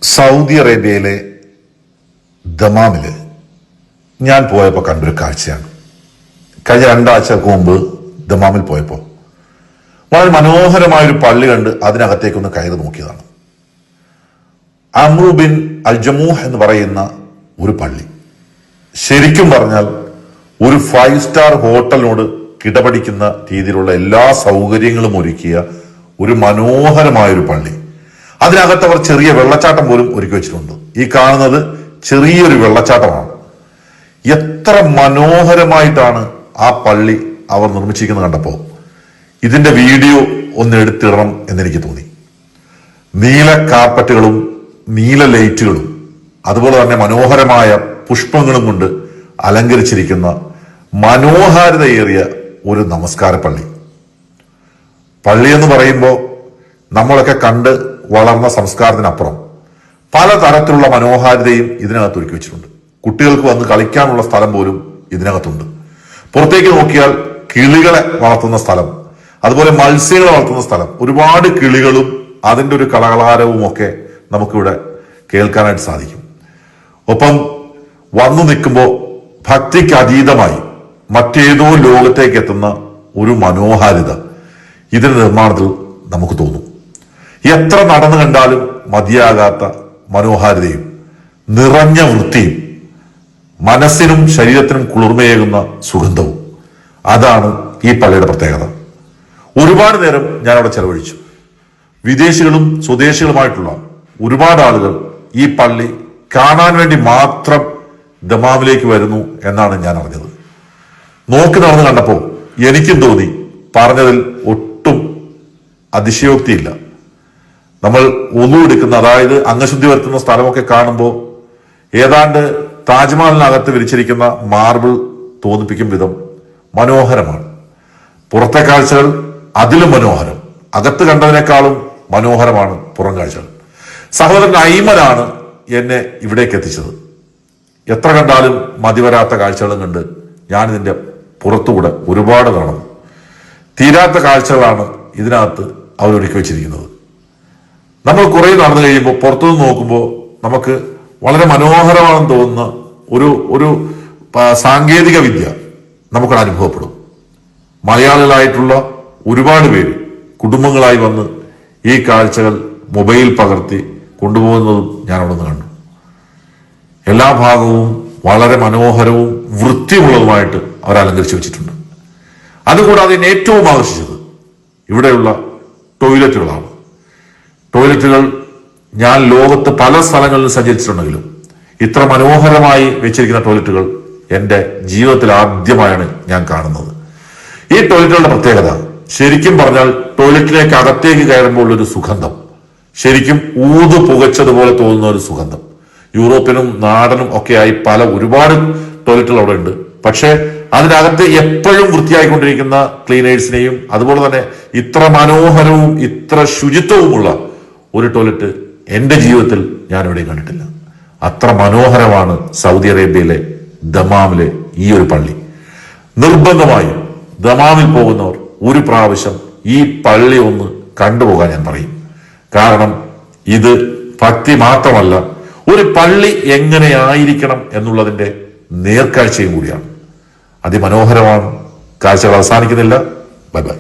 Saudi അറേബ്യയിലെ ദമാമില് ഞാൻ പോയപ്പോൾ കണ്ടൊരു കാഴ്ചയാണ്. കഴിഞ്ഞ 2 ആഴ്ചക്ക് മുമ്പ് ദമാമിൽ പോയപ്പോൾ വളരെ മനോഹരമായൊരു പള്ളി കണ്ട് അതിനകത്തേക്കൊന്ന് കയറി നോക്കിയതാണ്. അമ്രു ബിൻ അൽ ജമൂഹ് എന്ന് പറയുന്ന ഒരു പള്ളി. ശരിക്കും പറഞ്ഞാൽ ഒരു 5 സ്റ്റാർ ഹോട്ടലിനോട് കിടപിടിക്കുന്ന രീതിയിലുള്ള എല്ലാ സൗകര്യങ്ങളും ഒരുക്കിയ ഒരു മനോഹരമായൊരു പള്ളി. അതിനകത്ത് അവർ ചെറിയ വെള്ളച്ചാട്ടം പോലും ഒരുക്കി വെച്ചിട്ടുണ്ട്. ഈ കാണുന്നത് ചെറിയൊരു വെള്ളച്ചാട്ടമാണ്. എത്ര മനോഹരമായിട്ടാണ് ആ പള്ളി അവർ നിർമ്മിച്ചിരിക്കുന്നത് കണ്ടപ്പോൾ ഇതിന്റെ വീഡിയോ ഒന്ന് എടുത്തിടണം എന്നെനിക്ക് തോന്നി. നീല കാർപ്പറ്റുകളും നീല ലൈറ്റുകളും അതുപോലെ തന്നെ മനോഹരമായ പുഷ്പങ്ങളും കൊണ്ട് അലങ്കരിച്ചിരിക്കുന്ന മനോഹാരിതയേറിയ ഒരു നമസ്കാര പള്ളി. പള്ളി എന്ന് പറയുമ്പോൾ നമ്മളൊക്കെ കണ്ട് വളർന്ന സംസ്കാരത്തിനപ്പുറം പലതരത്തിലുള്ള മനോഹാരിതയും ഇതിനകത്ത് ഒരുക്കി വെച്ചിട്ടുണ്ട്. കുട്ടികൾക്ക് വന്ന് കളിക്കാനുള്ള സ്ഥലം പോലും ഇതിനകത്തുണ്ട്. പുറത്തേക്ക് നോക്കിയാൽ കിളികളെ വളർത്തുന്ന സ്ഥലം, അതുപോലെ മത്സ്യങ്ങളെ വളർത്തുന്ന സ്ഥലം, ഒരുപാട് കിളികളും അതിൻ്റെ ഒരു കളകളാരവും ഒക്കെ നമുക്കിവിടെ കേൾക്കാനായിട്ട് സാധിക്കും. ഒപ്പം വന്നു നിൽക്കുമ്പോൾ ഭക്തിക്ക് അതീതമായി മറ്റേതോ ലോകത്തേക്ക് എത്തുന്ന ഒരു മനോഹാരിത ഇതിന്റെ നിർമ്മാണത്തിൽ നമുക്ക് തോന്നും. എത്ര നടന്നു കണ്ടാലും മതിയാകാത്ത മനോഹാരിതയും നിറഞ്ഞ വൃത്തിയും മനസ്സിനും ശരീരത്തിനും കുളിർമയേകുന്ന സുഗന്ധവും, അതാണ് ഈ പള്ളിയുടെ പ്രത്യേകത. ഒരുപാട് നേരം ഞാൻ അവിടെ ചെലവഴിച്ചു. വിദേശികളും സ്വദേശികളുമായിട്ടുള്ള ഒരുപാട് ആളുകൾ ഈ പള്ളി കാണാൻ വേണ്ടി മാത്രം ദമാമിലേക്ക് വരുന്നു എന്നാണ് ഞാൻ അറിഞ്ഞത്. നോക്കി നടന്ന് കണ്ടപ്പോൾ എനിക്കും തോന്നി പറഞ്ഞതിൽ ഒട്ടും അതിശയോക്തിയില്ല. നമ്മൾ ഒന്നു എടുക്കുന്ന, അതായത് അംഗശുദ്ധി വരുത്തുന്ന സ്ഥലമൊക്കെ കാണുമ്പോൾ ഏതാണ്ട് താജ്മഹലിനകത്ത് വിരിച്ചിരിക്കുന്ന മാർബിൾ തോന്നിപ്പിക്കും വിധം മനോഹരമാണ്. പുറത്തെ കാഴ്ചകൾ അതിലും മനോഹരം, അകത്ത് കണ്ടതിനേക്കാളും മനോഹരമാണ് പുറം കാഴ്ചകൾ. സഹോദരൻ ഐമനാണ് എന്നെ ഇവിടേക്ക് എത്തിച്ചത്. എത്ര കണ്ടാലും മതിവരാത്ത കാഴ്ചകളും കണ്ട് ഞാനിതിന്റെ പുറത്തുകൂടെ ഒരുപാട് നടന്നു. തീരാത്ത കാഴ്ചകളാണ് ഇതിനകത്ത് അവരൊരുക്കി വെച്ചിരിക്കുന്നത്. നമ്മൾ കുറെ നടന്നു കഴിയുമ്പോൾ പുറത്തുനിന്ന് നോക്കുമ്പോൾ നമുക്ക് വളരെ മനോഹരമാണെന്ന് തോന്നുന്ന ഒരു സാങ്കേതിക വിദ്യ നമുക്കത് അനുഭവപ്പെടും. മലയാളികളായിട്ടുള്ള ഒരുപാട് പേര് കുടുംബങ്ങളായി വന്ന് ഈ കാഴ്ചകൾ മൊബൈൽ പകർത്തി കൊണ്ടുപോകുന്നതും ഞാൻ അവിടെ നിന്ന് കണ്ടു. എല്ലാ ഭാഗവും വളരെ മനോഹരവും വൃത്തിയുള്ളതുമായിട്ട് അവർ അലങ്കരിച്ചു വെച്ചിട്ടുണ്ട്. അതുകൂടാതെ എന്നെ ഏറ്റവും ആകർഷിച്ചത് ഇവിടെയുള്ള ടോയ്ലറ്റുകളാണ്. ടോയ്ലറ്റുകൾ ഞാൻ ലോകത്ത് പല സ്ഥലങ്ങളിലും സഞ്ചരിച്ചിട്ടുണ്ടെങ്കിലും ഇത്ര മനോഹരമായി വെച്ചിരിക്കുന്ന ടോയ്ലറ്റുകൾ എൻ്റെ ജീവിതത്തിൽ ആദ്യമായാണ് ഞാൻ കാണുന്നത്. ഈ ടോയ്ലറ്റുകളുടെ പ്രത്യേകത, ശരിക്കും പറഞ്ഞാൽ ടോയ്ലറ്റിലേക്ക് അകത്തേക്ക് കയറുമ്പോൾ ഒരു സുഗന്ധം, ശരിക്കും ഊത് പുകച്ചതുപോലെ തോന്നുന്ന ഒരു സുഗന്ധം. യൂറോപ്പിനും നാടനും ഒക്കെയായി ഒരുപാട് ടോയ്ലറ്റുകൾ അവിടെ ഉണ്ട്. പക്ഷേ അതിനകത്ത് എപ്പോഴും വൃത്തിയായിക്കൊണ്ടിരിക്കുന്ന ക്ലീനേഴ്സിനെയും അതുപോലെ തന്നെ ഇത്ര മനോഹരവും ഇത്ര ശുചിത്വവുമുള്ള ഒരു ടോയ്ലറ്റ് എന്റെ ജീവിതത്തിൽ ഞാൻ ഇവിടെ കണ്ടിട്ടില്ല. അത്ര മനോഹരമാണ് സൗദി അറേബ്യയിലെ ദമാമിലെ ഈ ഒരു പള്ളി. നിർബന്ധമായും ദമാമിൽ പോകുന്നവർ ഒരു പ്രാവശ്യം ഈ പള്ളി ഒന്ന് കണ്ടുപോകാൻ ഞാൻ പറയും. കാരണം ഇത് ഭക്തി മാത്രമല്ല, ഒരു പള്ളി എങ്ങനെയായിരിക്കണം എന്നുള്ളതിന്റെ നേർക്കാഴ്ചയും കൂടിയാണ്. അതിമനോഹരമാണ്. കാഴ്ചകൾ അവസാനിക്കുന്നില്ല. Bye bye.